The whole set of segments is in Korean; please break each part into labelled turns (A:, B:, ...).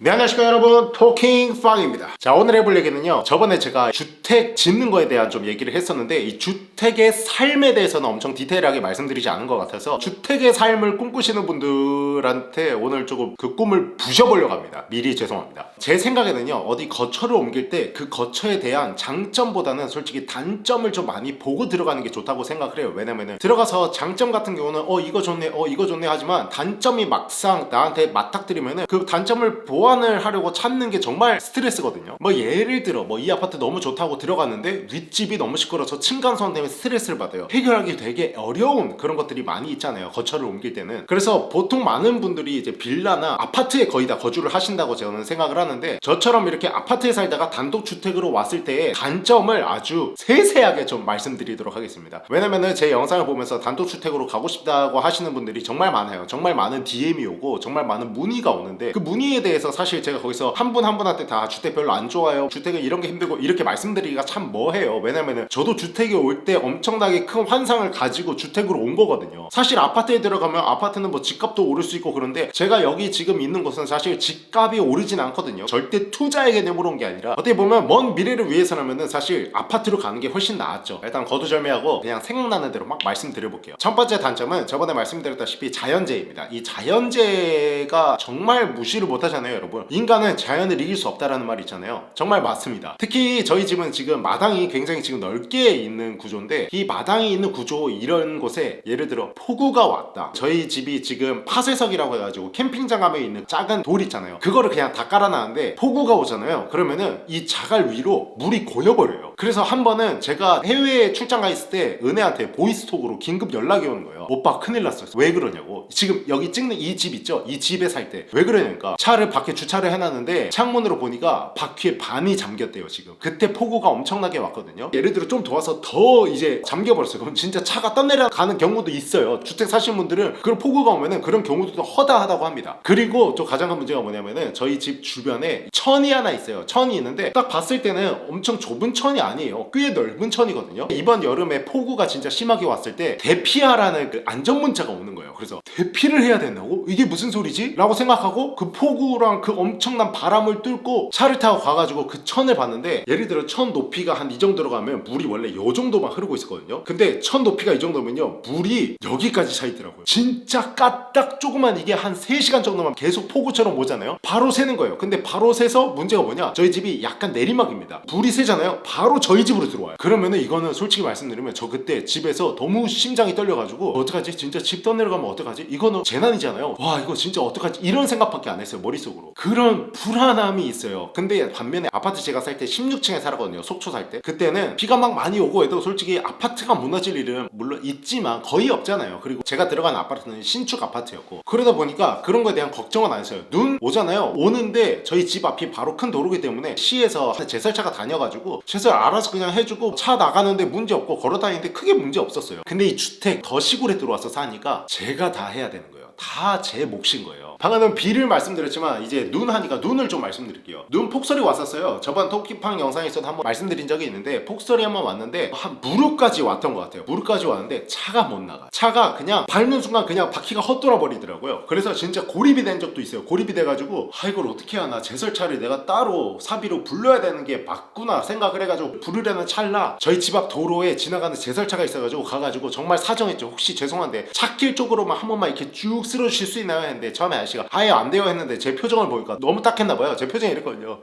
A: 네, 안녕하십니까 여러분, 토킹팡입니다. 자, 오늘 해볼 얘기는요, 저번에 제가 주택 짓는 거에 대한 좀 얘기를 했었는데 이 주택의 삶에 대해서는 엄청 디테일하게 말씀드리지 않은 것 같아서 주택의 삶을 꿈꾸시는 분들한테 오늘 조금 그 꿈을 부셔보려고 합니다. 미리 죄송합니다. 제 생각에는요, 어디 거처를 옮길 때 그 거처에 대한 장점보다는 솔직히 단점을 좀 많이 보고 들어가는 게 좋다고 생각을 해요. 왜냐면은 들어가서 장점 같은 경우는 이거 좋네 이거 좋네 하지만 단점이 막상 나한테 맞닥뜨리면은 그 단점을 보완을 하려고 찾는 게 정말 스트레스거든요. 뭐 예를 들어 이 아파트 너무 좋다고 들어갔는데 윗집이 너무 시끄러워서 층간소음 때문에 스트레스를 받아요. 해결하기 되게 어려운 그런 것들이 많이 있잖아요, 거처를 옮길 때는. 그래서 보통 많은 분들이 이제 빌라나 아파트에 거의 다 거주를 하신다고 저는 생각을 하는데, 저처럼 이렇게 아파트에 살다가 단독주택으로 왔을 때의 단점을 아주 세세하게 좀 말씀드리도록 하겠습니다. 왜냐면은 제 영상을 보면서 단독주택으로 가고 싶다고 하시는 분들이 정말 많아요. 정말 많은 DM이 오고 정말 많은 문의가 오는데, 그 문의에 대해서 사실 제가 거기서 한 분 한 분한테 다 주택 별로 안 좋아요, 주택은 이런 게 힘들고 이렇게 말씀드리기가 참 뭐해요. 왜냐면은 저도 주택에 올 때 엄청나게 큰 환상을 가지고 주택으로 온 거거든요. 사실 아파트에 들어가면 아파트는 뭐 집값도 오를 수 있고 그런데 제가 여기 지금 있는 곳은 사실 집값이 오르진 않거든요. 절대 투자의 개념으로 온 게 아니라 어떻게 보면 먼 미래를 위해서라면은 사실 아파트로 가는 게 훨씬 낫죠. 일단 거두절미하고 그냥 생각나는 대로 막 말씀드려볼게요. 첫 번째 단점은 저번에 말씀드렸다시피 자연재해입니다. 이 자연재해가 정말 무시를 못하잖아요, 여러분. 인간은 자연을 이길 수 없다라는 말이 있잖아요. 정말 맞습니다. 특히 저희 집은 지금 마당이 굉장히 지금 넓게 있는 구조인데, 이 마당이 있는 구조 이런 곳에 예를 들어 폭우가 왔다. 저희 집이 지금 파쇄석이라고 해가지고 캠핑장 가면 있는 작은 돌 있잖아요. 그거를 그냥 다 깔아놨는데 폭우가 오잖아요. 그러면은 이 자갈 위로 물이 고여버려요. 그래서 한 번은 제가 해외에 출장 가 있을 때 은혜한테 보이스톡으로 긴급 연락이 오는 거예요. 오빠 큰일 났어. 왜 그러냐고. 지금 여기 찍는 이 집 있죠? 이 집에 살 때 왜 그러냐니까, 차를 밖에 주차를 해놨는데 창문으로 보니까 바퀴에 반이 잠겼대요. 지금 그때 폭우가 엄청나게 왔거든요. 예를 들어 좀 도와서 더 이제 잠겨버렸어요. 그럼 진짜 차가 떠내려가는 경우도 있어요. 주택 사시는 분들은 그런 폭우가 오면은 그런 경우도 허다하다고 합니다. 그리고 또 가장 큰 문제가 뭐냐면은 저희 집 주변에 천이 하나 있어요. 천이 있는데 딱 봤을 때는 엄청 좁은 천이 아니에요. 꽤 넓은 천이거든요. 이번 여름에 폭우가 진짜 심하게 왔을 때 대피하라는 그 안전문자가 오는 거예요. 그래서 대피를 해야 된다고? 이게 무슨 소리지? 라고 생각하고 그 폭우랑 그 엄청난 바람을 뚫고 차를 타고 가가지고 그 천을 봤는데, 예를 들어 천 높이가 한 이 정도로 가면 물이 원래 요 정도만 흐르고 있었거든요. 근데 천 높이가 이 정도면요, 물이 여기까지 차 있더라고요. 진짜 까딱 조그만 이게 한 3시간 정도만 계속 폭우처럼 오잖아요. 바로 새는 거예요. 근데 바로 새서 문제가 뭐냐, 저희 집이 약간 내리막입니다. 불이 새잖아요. 바로 저희 집으로 들어와요. 그러면은 이거는 솔직히 말씀드리면 저 그때 집에서 너무 심장이 떨려가지고 어떡하지? 진짜 집 떠내려가면 어떡하지? 이거는 재난이잖아요. 와, 이거 진짜 어떡하지? 이런 생각밖에 안 했어요, 머릿속으로. 그런 불안함이 있어요. 근데 반면에 아파트 제가 살 때 16층에 살았거든요. 속초 살 때. 그때는 비가 막 많이 오고 해도 솔직히 아파트가 무너질 일은 물론 있지만 거의 없잖아요. 그리고 제가 들어간 아파트는 신축 아파트였고, 그러다 보니까 그런 거에 대한 걱정은 안 했어요. 눈 오잖아요. 오는데 저희 집 앞이 바로 큰 도로기 때문에 시에서 제설차가 다녀가지고 제설 알아서 그냥 해주고 차 나가는데 문제 없고 걸어 다니는데 크게 문제 없었어요. 근데 이 주택 더 시골에 들어와서 사니까 제가 다 해야 되는 거예요. 다 제 몫인 거예요. 방금은 비를 말씀드렸지만 이제 눈 하니까 눈을 좀 말씀드릴게요. 눈 폭설이 왔었어요. 저번 토끼팡 영상에서도 한번 말씀드린 적이 있는데, 폭설이 한번 왔는데 한 무릎까지 왔던 것 같아요. 무릎까지 왔는데 차가 못 나가. 차가 그냥 밟는 순간 그냥 바퀴가 헛돌아 버리더라고요. 그래서 진짜 고립이 된 적도 있어요. 고립이 돼가지고 이걸 어떻게 하나, 제설차를 내가 따로 사비로 불러야 되는 게 맞구나 생각을 해가지고 부르려는 찰나 저희 집 앞 도로에 지나가는 제설차가 있어가지고 가가지고 정말 사정했죠. 혹시 죄송한데 찻길 쪽으로만 한 번만 이렇게 쭉 쓸어주실 수 있나요? 했는데 처음에 아저씨가 아예 안 돼요 했는데 제 표정을 보니까 너무 딱했나봐요. 제 표정이 이랬거든요.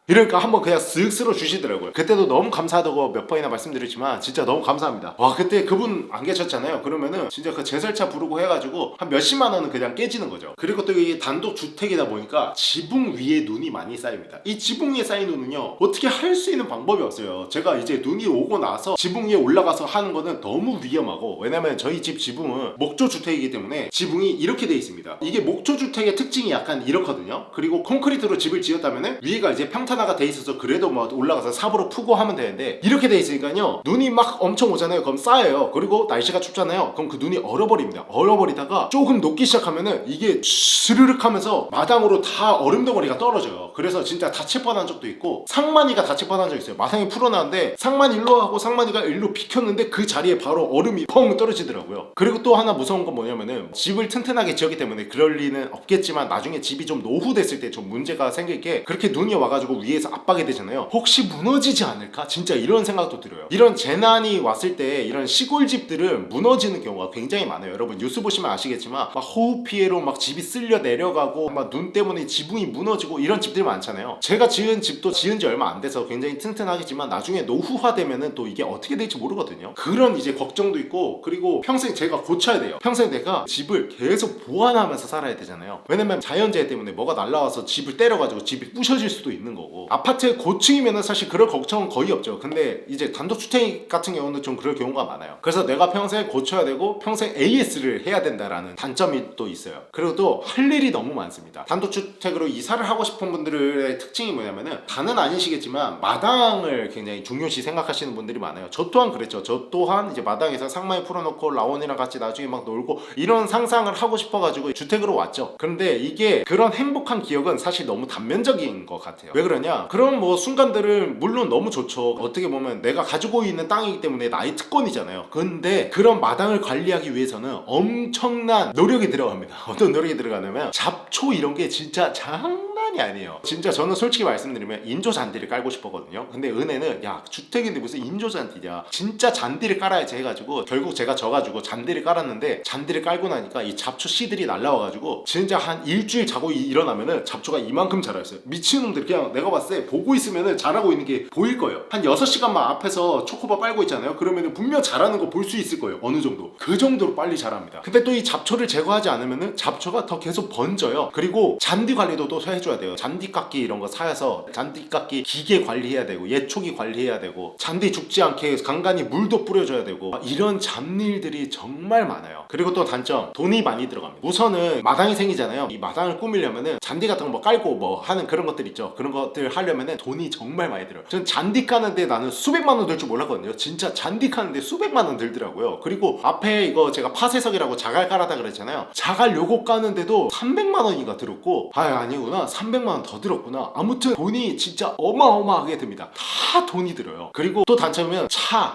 A: 이러니까 한번 그냥 쓱 쓸어 주시더라고요. 그때도 너무 감사하다고 몇 번이나 말씀드렸지만 진짜 너무 감사합니다. 와, 그때 그분 안 계셨잖아요. 그러면은 진짜 그 제설차 부르고 해가지고 한 몇십만 원은 그냥 깨지는 거죠. 그리고 또 이게 단독 주택이다 보니까 지붕 위에 눈이 많이 쌓입니다. 이 지붕 위에 쌓인 눈은요, 어떻게 할 수 있는 방법이 없어요. 제가 이제 눈이 오고 나서 지붕 위에 올라가서 하는 거는 너무 위험하고, 왜냐면 저희 집 지붕은 목조 주택이기 때문에 지붕이 이렇게 돼 있습니다. 이게 목조 주택의 특징이 약간 이렇거든요. 그리고 콘크리트로 집을 지었다면은 위에가 이제 평탄 하나가 돼 있어서 그래도 뭐 올라가서 삽으로 푸고 하면 되는데, 이렇게 돼 있으니까요 눈이 막 엄청 오잖아요. 그럼 쌓여요. 그리고 날씨가 춥잖아요. 그럼 그 눈이 얼어버립니다. 얼어버리다가 조금 녹기 시작하면은 이게 스르륵 하면서 마당으로 다 얼음 덩어리가 떨어져요. 그래서 진짜 다칠 뻔한 적도 있고, 상만이가 다칠 뻔한 적 있어요. 마당이 풀어놨는데 상만이 일로 하고 상만이가 일로 비켰는데 그 자리에 바로 얼음이 펑 떨어지더라고요. 그리고 또 하나 무서운 건 뭐냐면은, 집을 튼튼하게 지었기 때문에 그럴 리는 없겠지만 나중에 집이 좀 노후됐을 때 좀 문제가 생길 게, 그렇게 눈이 와가지고 위에서 압박이 되잖아요. 혹시 무너지지 않을까? 진짜 이런 생각도 들어요. 이런 재난이 왔을 때 이런 시골집들은 무너지는 경우가 굉장히 많아요. 여러분 뉴스 보시면 아시겠지만 막 호우 피해로 막 집이 쓸려 내려가고 막 눈 때문에 지붕이 무너지고 이런 집들 많잖아요. 제가 지은 집도 지은 지 얼마 안 돼서 굉장히 튼튼하겠지만 나중에 노후화 되면은 또 이게 어떻게 될지 모르거든요. 그런 이제 걱정도 있고, 그리고 평생 제가 고쳐야 돼요. 평생 내가 집을 계속 보완하면서 살아야 되잖아요. 왜냐면 자연재해 때문에 뭐가 날라와서 집을 때려가지고 집이 부셔질 수도 있는 거고, 아파트 고층이면은 사실 그럴 걱정은 거의 없죠. 근데 이제 단독주택 같은 경우는 좀 그럴 경우가 많아요. 그래서 내가 평생 고쳐야 되고 평생 AS를 해야 된다라는 단점이 또 있어요. 그리고 또 할 일이 너무 많습니다. 단독주택으로 이사를 하고 싶은 분들의 특징이 뭐냐면은, 다는 아니시겠지만 마당을 굉장히 중요시 생각하시는 분들이 많아요. 저 또한 그랬죠. 저 또한 이제 마당에서 상마이 풀어놓고 라온이랑 같이 나중에 막 놀고 이런 상상을 하고 싶어가지고 주택으로 왔죠. 그런데 이게 그런 행복한 기억은 사실 너무 단면적인 것 같아요. 왜 그러냐? 그런 뭐 순간들은 물론 너무 좋죠. 어떻게 보면 내가 가지고 있는 땅이기 때문에 나의 특권이잖아요. 근데 그런 마당을 관리하기 위해서는 엄청난 노력이 들어갑니다. 어떤 노력이 들어가냐면 잡초 이런 게 진짜 장난이 아니에요. 진짜 저는 솔직히 말씀드리면 인조 잔디를 깔고 싶었거든요. 근데 은혜는 야 주택인데 무슨 인조 잔디냐, 진짜 잔디를 깔아야지 해가지고 결국 제가 져가지고 잔디를 깔았는데, 잔디를 깔고 나니까 이 잡초 씨들이 날라와가지고 진짜 한 일주일 자고 일어나면은 잡초가 이만큼 자라있어요. 미친놈들, 그냥 내가 봤을 때 보고 있으면은 자라고 있는 게 보일 거예요. 한 6시간만 앞에서 초코바 빨고 있잖아요. 그러면은 분명 자라는 거 볼 수 있을 거예요. 어느 정도. 그 정도로 빨리 자랍니다. 근데 또 이 잡초를 제거하지 않으면은 잡초가 더 계속 번져요. 그리고 잔디 관리도 또 해줘야 돼요. 잔디 깎기 이런 거 사서 잔디 깎기 기계 관리해야 되고, 예초기 관리해야 되고, 잔디 죽지 않게 간간히 물도 뿌려줘야 되고, 이런 잡일들이 정말 많아요. 그리고 또 단점, 돈이 많이 들어갑니다. 우선은 마당이 생기잖아요. 이 마당을 꾸미려면은 잔디 같은 거 뭐 깔고 뭐 하는 그런 것들 있죠. 그런 것들 하려면은 돈이 정말 많이 들어요. 전 잔디 까는데 나는 수백만 원 들 줄 몰랐거든요. 진짜 잔디 까는데 수백만 원 들더라고요. 그리고 앞에 이거 제가 파쇄석이라고 자갈 깔았다 그랬잖아요. 자갈 요거 까는데도 300만 원인가 들었고, 아니구나, 300만 원 더 들었구나. 아무튼 돈이 진짜 어마어마하게 듭니다. 다 돈이 들어요. 그리고 또 단점은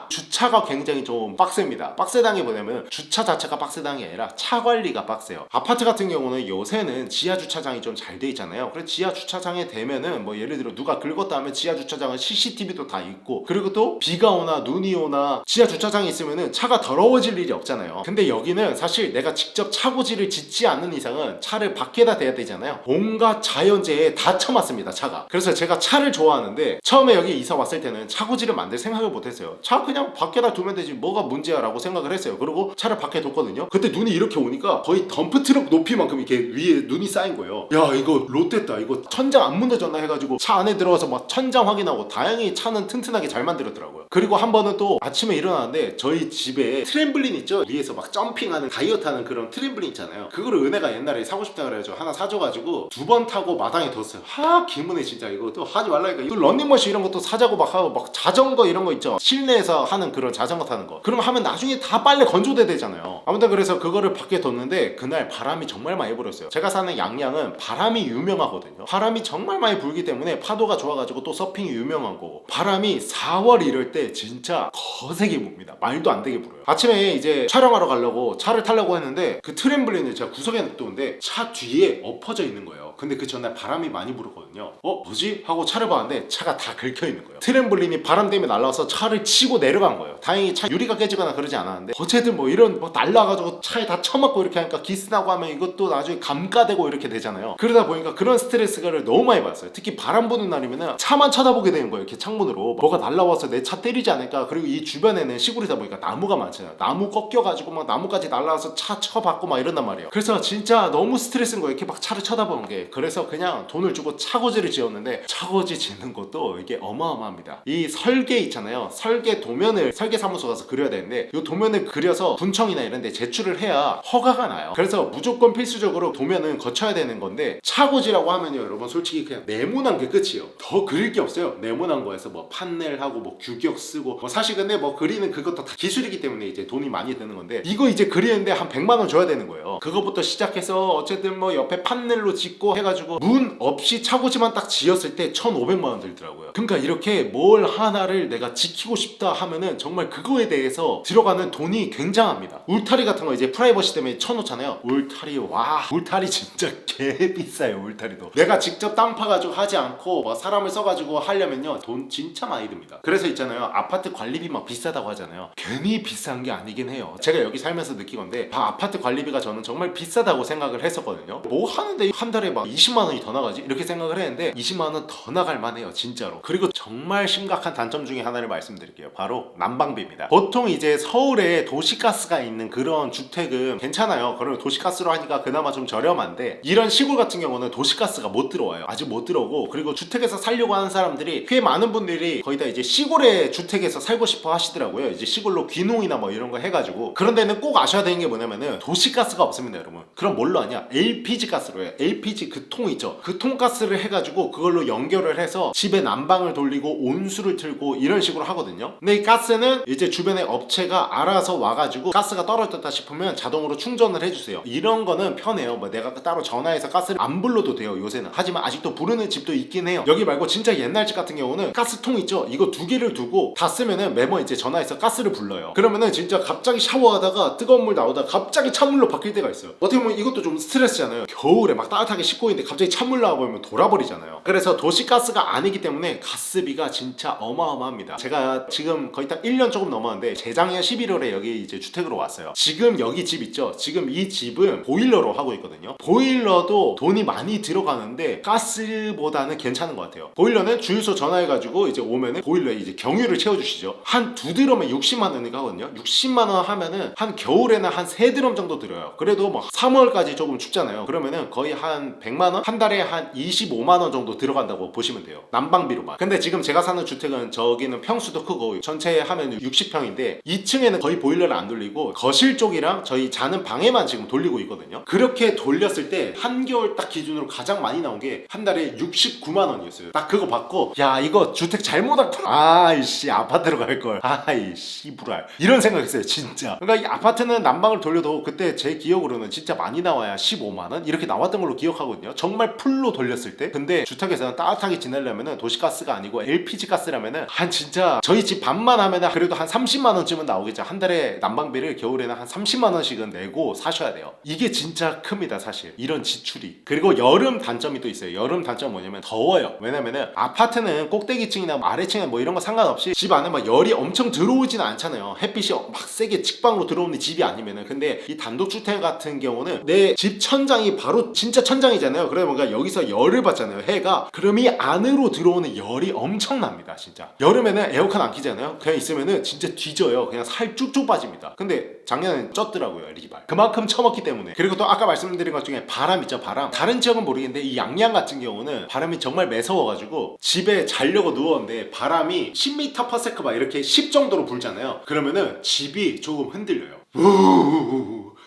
A: 주차가 굉장히 좀 빡셉니다. 빡세다는 게 뭐냐면 주차 자체가 빡세다는 게 아니라 차 관리가 빡세요. 아파트 같은 경우는 요새는 지하 주차장이 좀 잘 돼 있잖아요. 그래서 지하 주차장에 되면은 뭐 예를 들어 누가 긁었다 하면 지하 주차장은 CCTV도 다 있고, 그리고 또 비가 오나 눈이 오나 지하 주차장이 있으면은 차가 더러워질 일이 없잖아요. 근데 여기는 사실 내가 직접 차고지를 짓지 않는 이상은 차를 밖에다 대야 되잖아요. 온갖 자연재해에 다 처맞습니다, 차가. 그래서 제가 차를 좋아하는데 처음에 여기 이사 왔을 때는 차고지를 만들 생각을 못했어요. 차 그냥 밖에다 두면 되지 뭐가 문제야 라고 생각을 했어요. 그리고 차를 밖에 뒀거든요. 그때 눈이 이렇게 오니까 거의 덤프트럭 높이만큼 이렇게 위에 눈이 쌓인 거예요. 야 이거 롯됐다, 이거 천장 안 무너졌나 해가지고 차 안에 들어가서 막 천장 확인하고, 다행히 차는 튼튼하게 잘 만들었더라고요. 그리고 한 번은 또 아침에 일어나는데 저희 집에 트램블린 있죠? 위에서 막 점핑하는 다이어트 하는 그런 트램블린 있잖아요. 그거를 은혜가 옛날에 사고 싶다 그래가지고 하나 사줘가지고 2번 타고 마당에 뒀어요. 기분에 진짜 이거 또 하지 말라니까. 또 런닝머신 이런 것도 사자고 막 하고, 막 자전거 이런 거 있죠? 실내에서 하는 그런 자전거 타는 거. 그러면 하면 나중에 다 빨래 건조돼 되잖아요. 아무튼 그래서 그거를 밖에 뒀는데 그날 바람이 정말 많이 불었어요. 제가 사는 양양은 바람이 유명하거든요. 바람이 정말 많이 불기 때문에 파도가 좋아가지고 또 서핑이 유명하고, 바람이 4월 이럴 때 진짜 거세게 붑니다. 말도 안 되게 불어요. 아침에 이제 촬영하러 가려고 차를 타려고 했는데 그 트램블린을 제가 구석에 놔두는데 차 뒤에 엎어져 있는 거예요. 근데 그 전날 바람이 많이 불었거든요. 뭐지? 하고 차를 봤는데 차가 다 긁혀 있는 거예요. 트램블린이 바람 때문에 날라와서 차를 치고 내려간 거예요. 다행히 차 유리가 깨지거나 그러지 않았는데, 어쨌든 뭐 이런 뭐 날라가지고 차에 다 처맞고 이렇게 하니까 기스나고 하면 이것도 나중에 감가되고 이렇게 되잖아요. 그러다 보니까 그런 스트레스를 너무 많이 받았어요. 특히 바람 부는 날이면은 차만 쳐다보게 되는 거예요. 이렇게 창문으로 뭐가 날라와서 내 차 때리지 않을까. 그리고 이 주변에는 시골이다 보니까 나무가 많잖아요. 나무 꺾여가지고 막 나무까지 날라와서 차 쳐박고 막 이런단 말이에요. 그래서 진짜 너무 스트레스인 거예요. 이렇게 막 차를 쳐다보는 게. 돼. 그래서 그냥 돈을 주고 차고지를 지었는데 차고지 짓는 것도 이게 어마어마합니다. 이 설계 있잖아요. 설계 도면을 설계사무소 가서 그려야 되는데 이 도면을 그려서 군청이나 이런 데 제출을 해야 허가가 나요. 그래서 무조건 필수적으로 도면은 거쳐야 되는 건데 차고지라고 하면요 여러분 솔직히 그냥 네모난 게 끝이에요. 더 그릴 게 없어요. 네모난 거에서 뭐 판넬하고 뭐 규격 쓰고 뭐 사실 근데 뭐 그리는 그것도 다 기술이기 때문에 이제 돈이 많이 드는 건데 이거 이제 그리는데 한 100만 원 줘야 되는 거예요. 그거부터 시작해서 어쨌든 뭐 옆에 판넬로 짓고 해가지고 문 없이 차고지만 딱 지었을 때 1,500만 원 들더라고요. 그러니까 이렇게 뭘 하나를 내가 지키고 싶다 하면은 정말 그거에 대해서 들어가는 돈이 굉장합니다. 울타리 같은 거 이제 프라이버시 때문에 쳐놓잖아요. 울타리 와 울타리 진짜 개 비싸요. 울타리도 내가 직접 땅 파가지고 하지 않고 뭐 사람을 써가지고 하려면요 돈 진짜 많이 듭니다. 그래서 있잖아요 아파트 관리비 막 비싸다고 하잖아요. 괜히 비싼 게 아니긴 해요. 제가 여기 살면서 느낀 건데 아파트 관리비가 저는 정말 비싸다고 생각을 했었거든요. 뭐 하는데 한 달에 막 20만 원이 더 나가지? 이렇게 생각을 했는데 20만 원 더 나갈 만해요 진짜로. 그리고 정말 심각한 단점 중에 하나를 말씀드릴게요. 바로 난방비입니다. 보통 이제 서울에 도시가스가 있는 그런 주택은 괜찮아요. 그러면 도시가스로 하니까 그나마 좀 저렴한데 이런 시골 같은 경우는 도시가스가 못 들어와요. 아직 못 들어오고 그리고 주택에서 살려고 하는 사람들이 꽤 많은 분들이 거의 다 이제 시골의 주택에서 살고 싶어 하시더라고요. 이제 시골로 귀농이나 뭐 이런 거 해가지고. 그런 데는 꼭 아셔야 되는 게 뭐냐면은 도시가스가 없습니다 여러분. 그럼 뭘로 하냐? LPG 가스로 해요. LPG 그 통 있죠. 그 통가스를 해가지고 그걸로 연결을 해서 집에 난방을 돌리고 온수를 틀고 이런 식으로 하거든요. 근데 이 가스는 이제 주변에 업체가 알아서 와가지고 가스가 떨어졌다 싶으면 자동으로 충전을 해주세요. 이런 거는 편해요. 뭐 내가 따로 전화해서 가스를 안 불러도 돼요 요새는. 하지만 아직도 부르는 집도 있긴 해요. 여기 말고 진짜 옛날 집 같은 경우는 가스통 있죠. 이거 두 개를 두고 다 쓰면은 매번 이제 전화해서 가스를 불러요. 그러면은 진짜 갑자기 샤워하다가 뜨거운 물 나오다가 갑자기 찬물로 바뀔 때가 있어요. 어떻게 보면 이것도 좀 스트레스잖아요. 겨울에 막 따뜻하게 씻고 있는데 갑자기 찬물 나와버리면 돌아버리잖아요. 그래서 도시가스가 아니기 때문에 가스비가 진짜 어마어마합니다. 제가 지금 거의 딱 1년 조금 넘었는데 재작년 11월에 여기 이제 주택으로 왔어요. 지금 여기 집 있죠. 지금 이 집은 보일러로 하고 있거든요. 보일러도 돈이 많이 들어가는데 가스보다는 괜찮은 것 같아요. 보일러는 주유소 전화해가지고 이제 오면은 보일러에 이제 경유를 채워주시죠. 한 두 드럼에 60만 원이니까 하거든요. 60만 원 하면은 한 겨울에는 한 3드럼 정도 들어요. 그래도 뭐 3월까지 조금 춥잖아요. 그러면은 거의 한 100만 원? 한 달에 한 25만 원 정도 들어간다고 보시면 돼요. 난방비로만. 근데 지금 제가 사는 주택은 저기는 평수도 크고 전체 하면 60평인데 2층에는 거의 보일러를 안 돌리고 거실 쪽이랑 저희 자는 방에만 지금 돌리고 있거든요. 그렇게 돌렸을 때 한겨울 딱 기준으로 가장 많이 나온 게 한 달에 69만 원이었어요. 딱 그거 받고 야 이거 주택 잘못 왔구나. 아이씨 아파트로 갈걸. 아이씨 불알 이런 생각했어요 진짜. 그러니까 이 아파트는 난방을 돌려도 그때 제 기억으로는 진짜 많이 나와야 15만 원 이렇게 나왔던 걸로 기억하거든요. 정말 풀로 돌렸을 때. 근데 주택에서는 따뜻하게 지내려면은 도시가스가 아니고 LPG 가스라면은 한 진짜 저희 집 반만 하면은 그래도 한 30만 원쯤은 나오겠죠. 한 달에 난방비를 겨울에는 한 30만 원씩은 내고 사셔야 돼요. 이게 진짜 큽니다 사실 이런 지출이. 그리고 여름 단점이 또 있어요. 여름 단점 뭐냐면 더워요. 왜냐면은 아파트는 꼭대기층이나 아래층이나 뭐 이런 거 상관없이 집 안에 막 열이 엄청 들어오지는 않잖아요. 햇빛이 막 세게 직방으로 들어오는 집이 아니면은. 근데 이 단독주택 같은 경우는 내 집 천장이 바로 진짜 천장이잖아요. 그래 뭔가 여기서 열을 받잖아요 해가. 그럼 이 안으로 들어오는 열이 엄청납니다 진짜. 여름에는 에어컨 안 키잖아요. 그냥 있으면은 진짜 뒤져요. 그냥 살 쭉쭉 빠집니다. 근데 작년엔 쪘더라고요 리발. 그만큼 처먹기 때문에. 그리고 또 아까 말씀드린 것 중에 바람 있죠. 바람. 다른 지역은 모르겠는데 이 양양 같은 경우는 바람이 정말 매서워가지고 집에 자려고 누웠는데 바람이 10m/s 막 이렇게 10 정도로 불잖아요. 그러면은 집이 조금 흔들려요.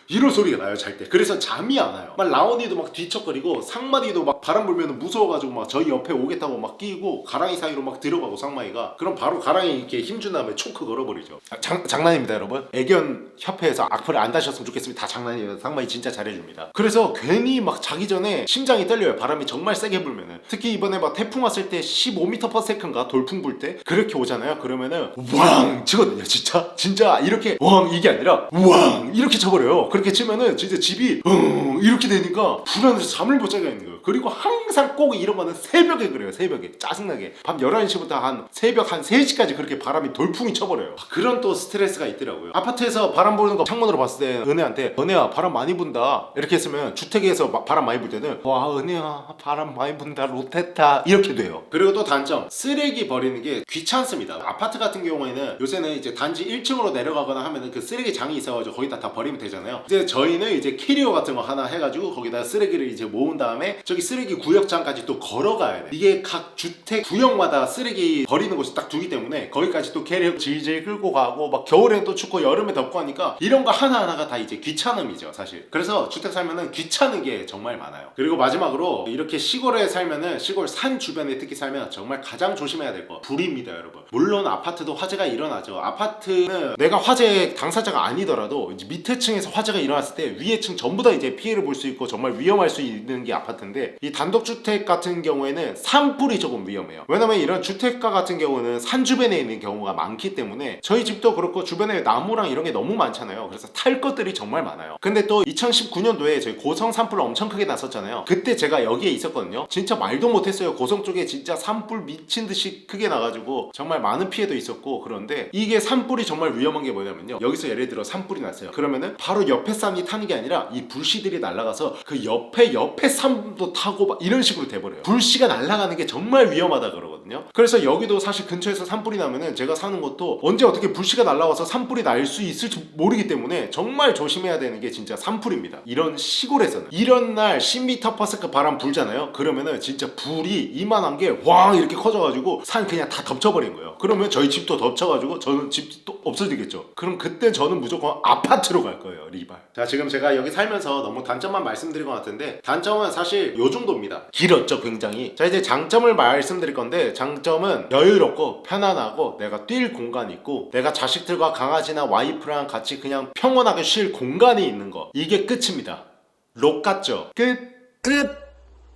A: 이런 소리가 나요 잘 때. 그래서 잠이 안 와요. 막 라온이도 막 뒤척거리고 상마이도 막 바람 불면 무서워가지고 막 저희 옆에 오겠다고 막 끼고 가랑이 사이로 막 들어가고 상마이가. 그럼 바로 가랑이 이렇게 힘준 다음에 초크 걸어버리죠. 장난입니다 여러분. 애견 협회에서 악플을 안 다셨으면 좋겠습니다. 다 장난이에요. 상마이 진짜 잘해줍니다. 그래서 괜히 막 자기 전에 심장이 떨려요. 바람이 정말 세게 불면은. 특히 이번에 막 태풍 왔을 때 15m/s인가 돌풍 불 때 그렇게 오잖아요. 그러면은 왕 치거든요 진짜 이렇게 왕 이게 아니라 왕 이렇게 쳐버려요. 그렇게 치면은 진짜 집이 이렇게 되니까 불안해서 잠을 못 자게 하는 거예요. 그리고 항상 꼭 이런 거는 새벽에 그래요. 새벽에 짜증나게 밤 11시부터 한 새벽 한 3시까지 그렇게 바람이 돌풍이 쳐버려요. 그런 또 스트레스가 있더라고요. 아파트에서 바람 부는 거 창문으로 봤을 때 은혜한테 은혜야 바람 많이 분다 이렇게 했으면 주택에서 바람 많이 불 때는 와 은혜야 바람 많이 분다 롯했다 이렇게 돼요. 그리고 또 단점 쓰레기 버리는 게 귀찮습니다. 아파트 같은 경우에는 요새는 이제 단지 1층으로 내려가거나 하면은 그 쓰레기 장이 있어가지고 거기다 다 버리면 되잖아요. 이제 저희는 이제 캐리어 같은 거 하나 해가지고 거기다 쓰레기를 이제 모은 다음에 저기 쓰레기 구역장까지 또 걸어가야 돼. 이게 각 주택 구역마다 쓰레기 버리는 곳이 딱 두기 때문에 거기까지 또 캐리어 질질 끌고 가고 막 겨울엔 또 춥고 여름에 덥고 하니까 이런 거 하나하나가 다 이제 귀찮음이죠 사실. 그래서 주택 살면은 귀찮은 게 정말 많아요. 그리고 마지막으로 이렇게 시골에 살면은 시골 산 주변에 특히 살면 정말 가장 조심해야 될 거 불입니다 여러분. 물론 아파트도 화재가 일어나죠. 아파트는 내가 화재 당사자가 아니더라도 이제 밑에 층에서 화재가 일어났을 때 위에 층 전부 다 이제 피해를 볼 수 있고 정말 위험할 수 있는 게 아파트인데 이 단독주택 같은 경우에는 산불이 조금 위험해요. 왜냐면 이런 주택가 같은 경우는 산 주변에 있는 경우가 많기 때문에 저희 집도 그렇고 주변에 나무랑 이런 게 너무 많잖아요. 그래서 탈 것들이 정말 많아요. 근데 또 2019년도에 저희 고성 산불 엄청 크게 났었잖아요. 그때 제가 여기에 있었거든요. 진짜 말도 못했어요. 고성 쪽에 진짜 산불 미친 듯이 크게 나가지고 정말 많은 피해도 있었고. 그런데 이게 산불이 정말 위험한 게 뭐냐면요, 여기서 예를 들어 산불이 났어요. 그러면은 바로 옆에 산이 타는 게 아니라 이 불씨들이 날아가서 그 옆에 산도 타고 막 이런 식으로 돼버려요. 불씨가 날아가는 게 정말 위험하다 그러거든요. 그래서 여기도 사실 근처에서 산불이 나면은 제가 사는 곳도 언제 어떻게 불씨가 날아와서 산불이 날 수 있을지 모르기 때문에 정말 조심해야 되는 게 진짜 산불입니다. 이런 시골에서는 이런 날 10m/s 바람 불잖아요. 그러면은 진짜 불이 이만한 게 왕 이렇게 커져가지고 산 그냥 다 덮쳐버린 거예요. 그러면 저희 집도 덮쳐가지고 저는 집도 없어지겠죠. 그럼 그때 저는 무조건 아파트로 갈 거예요. 리발. 자, 지금 제가 여기 살면서 너무 단점만 말씀드린 것 같은데 단점은 사실 요 정도입니다. 길었죠 굉장히. 자, 이제 장점을 말씀드릴 건데 장점은 여유롭고 편안하고 내가 뛸 공간이 있고 내가 자식들과 강아지나 와이프랑 같이 그냥 평온하게 쉴 공간이 있는 거, 이게 끝입니다. 록 같죠? 끝.